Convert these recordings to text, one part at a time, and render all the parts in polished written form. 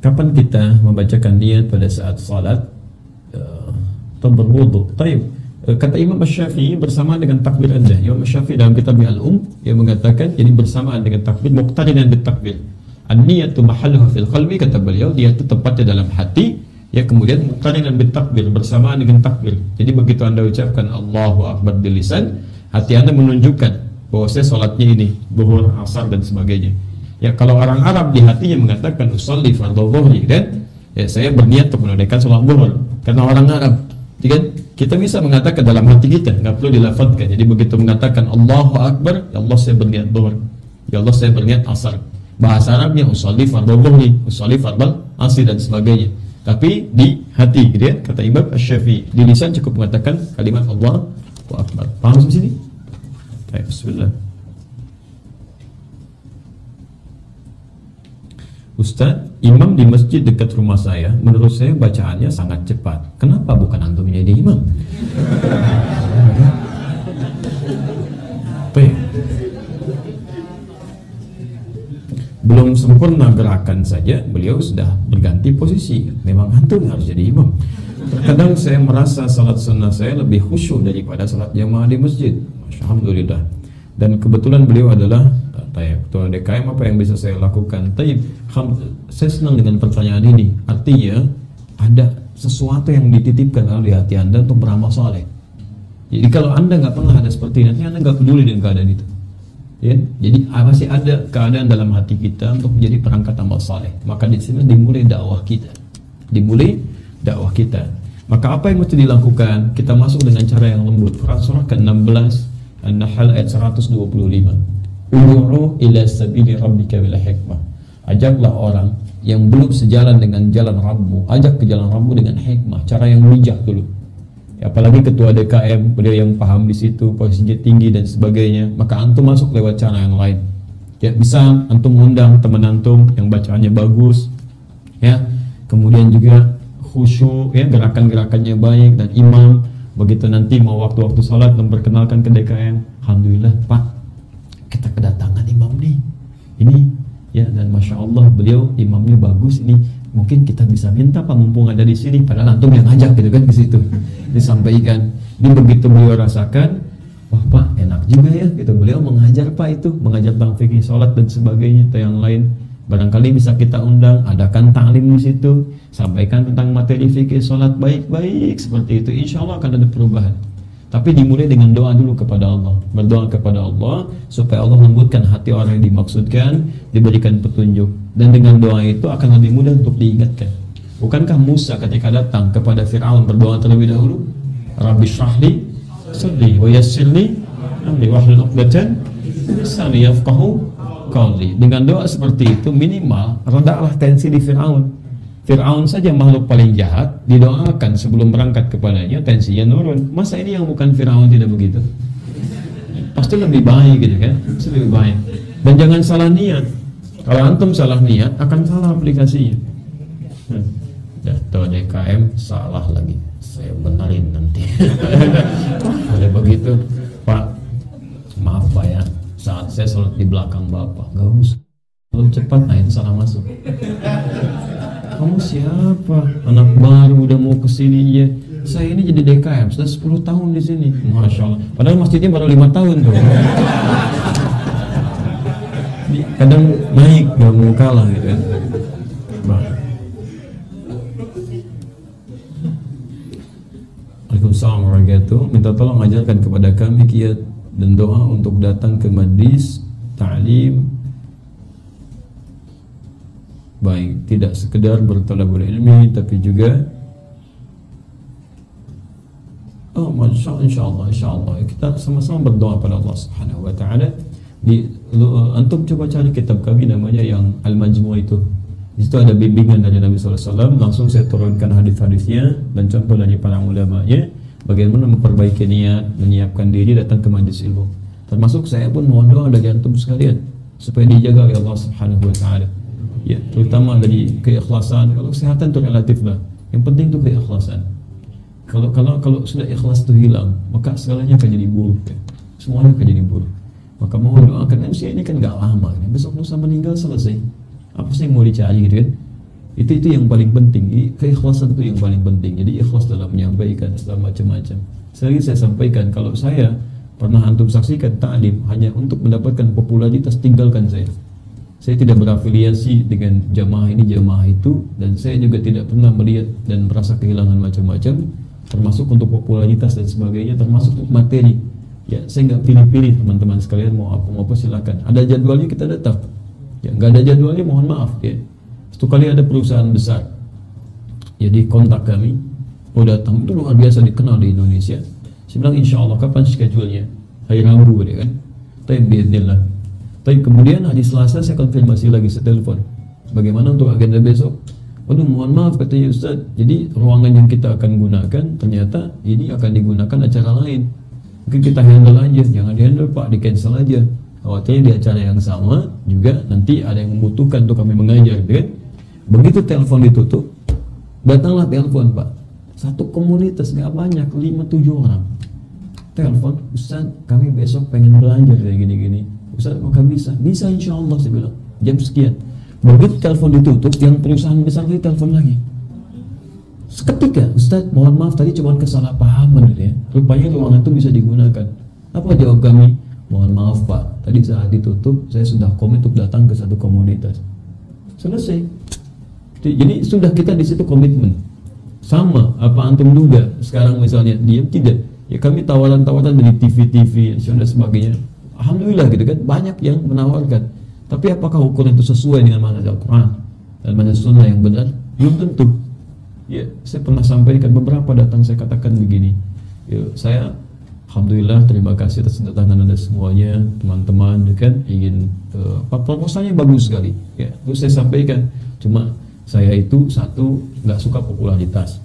kapan kita membacakan niat pada saat salat atau berwudu? Taib. Kata Imam Syafi'i bersamaan dengan takbir Anda. Imam Syafi'i dalam kitab Al-Yang mengatakan ini bersamaan dengan takbir, muqtarinan bitakbir. An-niyatu mahalluha fil qalbi, kata beliau, dia itu tempatnya dalam hati, ya, kemudian muqtarinan bitakbir, bersamaan dengan takbir. Jadi begitu Anda ucapkan Allahu Akbar di lisan, hati Anda menunjukkan bahwa saya salatnya ini zuhur, asar dan sebagainya. Ya, kalau orang Arab di hatinya mengatakan usolli fardhu dhuhri, dan ya, saya berniat untuk menunaikan salat zuhur. Karena orang Arab, kan kita bisa mengatakan dalam hati kita, nggak perlu dilafadzkan. Jadi begitu mengatakan Allahu Akbar, ya Allah saya berniat zuhur, ya Allah saya berniat asar. Bahasa Arabnya usolli fardhu dhuhri, usolli fardhu asr dan sebagainya. Tapi di hati, gitu ya, kata Imam Syafi'i, di lisan cukup mengatakan kalimat Allahu Akbar. Paham sampai sini? Baik, bismillah. Ustaz, imam di masjid dekat rumah saya, menurut saya bacaannya sangat cepat. Kenapa bukan antum jadi imam? Belum sempurna gerakan saja, beliau sudah berganti posisi. Memang antum harus jadi imam. Terkadang saya merasa salat sunnah saya lebih khusyuk daripada salat jamaah di masjid. Alhamdulillah. Dan kebetulan beliau adalah ketua DKM, apa yang bisa saya lakukan? Saya senang dengan pertanyaan ini. Artinya ada sesuatu yang dititipkan di hati Anda untuk beramal soleh. Jadi kalau Anda nggak pernah ada seperti ini, Anda nggak peduli dengan keadaan itu. Ya? Jadi masih ada keadaan dalam hati kita untuk menjadi perangkat amal soleh. Maka di sini dimulai dakwah kita. Maka apa yang mesti dilakukan? Kita masuk dengan cara yang lembut. Surah ke-16 An-Nahl ayat 125. Ud'u ila sabili rabbika bil hikmah. Ajaklah orang yang belum sejalan dengan jalan Rabbmu, ajak ke jalan Rabbmu dengan hikmah, cara yang bijak dulu. Ya, apalagi ketua DKM, beliau yang paham di situ, posisinya tinggi dan sebagainya, maka antum masuk lewat cara yang lain. Ya, bisa antum undang teman antum yang bacaannya bagus, ya, kemudian juga khusyuk, ya, gerakan-gerakannya baik, dan imam begitu nanti mau waktu-waktu salat memperkenalkan ke DKM, alhamdulillah Pak, kita kedatangan imam nih, ini ya, dan masya Allah beliau imamnya bagus, ini mungkin kita bisa minta Pak mumpung ada di sini, padahal antum yang ngajak gitu kan ke situ, disampaikan. Ini begitu beliau rasakan, wah Pak enak juga ya, gitu, beliau mengajar Pak itu, mengajar tentang fikih sholat dan sebagainya atau yang lain. Barangkali bisa kita undang, adakan ta'lim di situ, sampaikan tentang materi fikih sholat baik-baik seperti itu, insya Allah akan ada perubahan. Tapi dimulai dengan doa dulu kepada Allah, berdoa kepada Allah supaya Allah lembutkan hati orang yang dimaksudkan, diberikan petunjuk, dan dengan doa itu akan lebih mudah untuk diingatkan. Bukankah Musa ketika datang kepada Fir'aun berdoa terlebih dahulu, Rabbi shrahli sadri wa yassirli amri wahlul 'uqdatan min lisani yafqahu qawli. Dengan doa seperti itu minimal redahlah tensi di Fir'aun. Fir'aun saja makhluk paling jahat, didoakan sebelum berangkat kepadanya, tensinya nurun. Masa ini yang bukan Fir'aun tidak begitu? Pasti lebih baik gitu kan? Pasti lebih baik. Dan jangan salah niat. Kalau antum salah niat akan salah aplikasinya. Atau DKM salah lagi, saya benerin nanti. Ada begitu, Pak, maaf Pak ya, saat saya sholat di belakang Bapak, gak usah, belum cepat, nah itu salah masuk. Kamu siapa? Anak baru udah mau kesini ya. Saya ini jadi DKM sudah 10 tahun di sini. Masya Allah. Padahal masjidnya baru 5 tahun tuh. Kadang naik, gak mau kalah gitu kan. Waalaikumsalam warahmatullahi wabarakatuh. Minta tolong ajarkan kepada kami kiat dan doa untuk datang ke majlis ta'lim. Baik, tidak sekedar berthalabul ilmi tapi juga insya Allah kita sama-sama berdoa pada Allah Subhanahu wa taala. Antum coba cari kitab kami namanya yang Al-Majmu' itu. Di situ ada bimbingan dari Nabi sallallahu alaihi wasallam, langsung saya turunkan hadis-hadisnya dan contoh dari para ulamanya bagaimana memperbaiki niat, menyiapkan diri datang ke majlis ilmu. Termasuk saya pun mohon doa dari antum sekalian supaya dijaga oleh Allah Subhanahu wa taala. Ya, terutama dari keikhlasan. Kalau kesehatan itu relatif lah. Yang penting itu keikhlasan. Kalau sudah ikhlas itu hilang, maka segalanya akan jadi buruk. Ya. Semuanya akan jadi buruk. Maka mohon doakan, usia ini kan gak lama. Ya. Besok lusa meninggal selesai. Apa sih yang mau dicari gitu kan? Itu yang paling penting. Keikhlasan itu yang paling penting. Jadi ikhlas dalam menyampaikan dalam macam-macam. Sekali saya sampaikan, kalau saya pernah antum saksikan ta'lim hanya untuk mendapatkan popularitas, tinggalkan saya. Saya tidak berafiliasi dengan jamaah ini jamaah itu, dan saya juga tidak pernah melihat dan merasa kehilangan macam-macam, termasuk untuk popularitas dan sebagainya, termasuk untuk materi. Ya, saya nggak pilih-pilih teman-teman sekalian, mau apa silakan. Ada jadwalnya kita datang. Ya, nggak ada jadwalnya mohon maaf ya. Satu kali ada perusahaan besar, jadi kontak kami, mau datang, itu luar biasa dikenal di Indonesia. Saya bilang insya Allah kapan schedule-nya? Hari Rabu deh kan. Tapi biarlah. Tapi kemudian hari Selasa saya konfirmasi lagi, saya telepon. Bagaimana untuk agenda besok? Waduh mohon maaf katanya Ustaz. Jadi ruangan yang kita akan gunakan ternyata ini akan digunakan acara lain. Mungkin kita handle aja, jangan di handle Pak, di cancel aja. Khawatirnya di acara yang sama juga nanti ada yang membutuhkan untuk kami mengajar, gitu kan? Begitu telepon ditutup, datanglah telepon Pak. Satu komunitas nggak banyak, 5-7 orang. Telepon, Ustaz kami besok pengen belajar kayak gini-gini. Ustaz apakah bisa? Bisa insya Allah, saya bilang jam sekian. Begitu telepon ditutup, yang perusahaan besar itu telepon lagi. Seketika, Ustaz mohon maaf tadi cuma kesalahpahaman gitu ya. Rupanya ruangan itu bisa digunakan. Apa jawab kami? Mohon maaf Pak, tadi saat ditutup saya sudah komit untuk datang ke satu komunitas. Selesai. Jadi sudah kita di situ komitmen. Sama apa antum duga sekarang misalnya diam tidak? Ya kami tawaran-tawaran dari TV dan sebagainya. Alhamdulillah gitu kan, banyak yang menawarkan. Tapi apakah ukuran itu sesuai dengan manhaj Al-Quran dan manhaj Sunnah yang benar? Belum tentu. Ya, saya pernah sampaikan beberapa datang saya katakan begini. Ya, saya alhamdulillah terima kasih atas kedatangan Anda semuanya, teman-teman, kan ingin proposalnya bagus sekali. Ya, terus saya sampaikan, cuma saya itu satu nggak suka popularitas.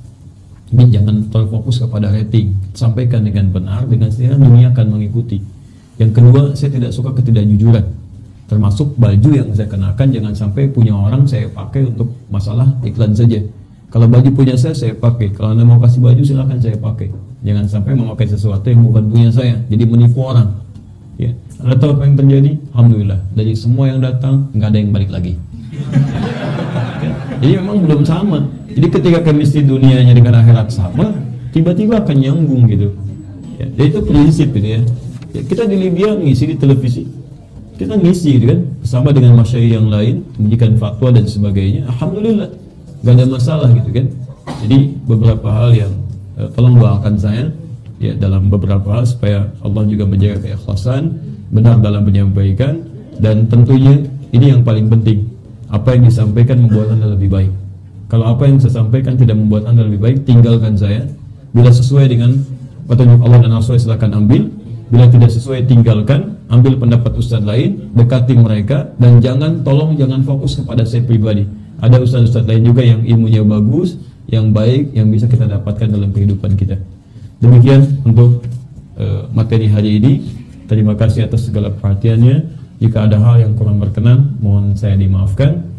Ini jangan terfokus kepada rating. Sampaikan dengan benar, dengan sehingga dunia akan mengikuti. Yang kedua, saya tidak suka ketidakjujuran. Termasuk baju yang saya kenakan, jangan sampai punya orang saya pakai untuk masalah iklan saja. Kalau baju punya saya pakai. Kalau Anda mau kasih baju silakan saya pakai. Jangan sampai memakai sesuatu yang bukan punya saya, jadi menipu orang. Ya, Anda tahu apa yang terjadi? Alhamdulillah, dari semua yang datang nggak ada yang balik lagi. Jadi memang belum sama. Jadi ketika chemistry dunianya dengan akhirat sama, tiba-tiba akan nyambung gitu. Ya, jadi itu prinsip gitu ya. Ya, kita di Libya ngisi di televisi, kita ngisi gitu kan, bersama dengan masyayikh yang lain, memberikan fatwa dan sebagainya. Alhamdulillah, gak ada masalah gitu kan. Jadi beberapa hal yang tolong doakan saya ya dalam beberapa hal supaya Allah juga menjaga keikhlasan, benar dalam menyampaikan, dan tentunya ini yang paling penting. Apa yang disampaikan membuat Anda lebih baik. Kalau apa yang saya sampaikan tidak membuat Anda lebih baik, tinggalkan saya. Bila sesuai dengan petunjuk Allah dan Rasul silakan ambil. Bila tidak sesuai tinggalkan, ambil pendapat ustaz lain, dekati mereka, dan jangan fokus kepada saya pribadi. Ada ustaz-ustaz lain juga yang ilmunya bagus, yang baik, yang bisa kita dapatkan dalam kehidupan kita. Demikian untuk materi hari ini. Terima kasih atas segala perhatiannya. Jika ada hal yang kurang berkenan, mohon saya dimaafkan.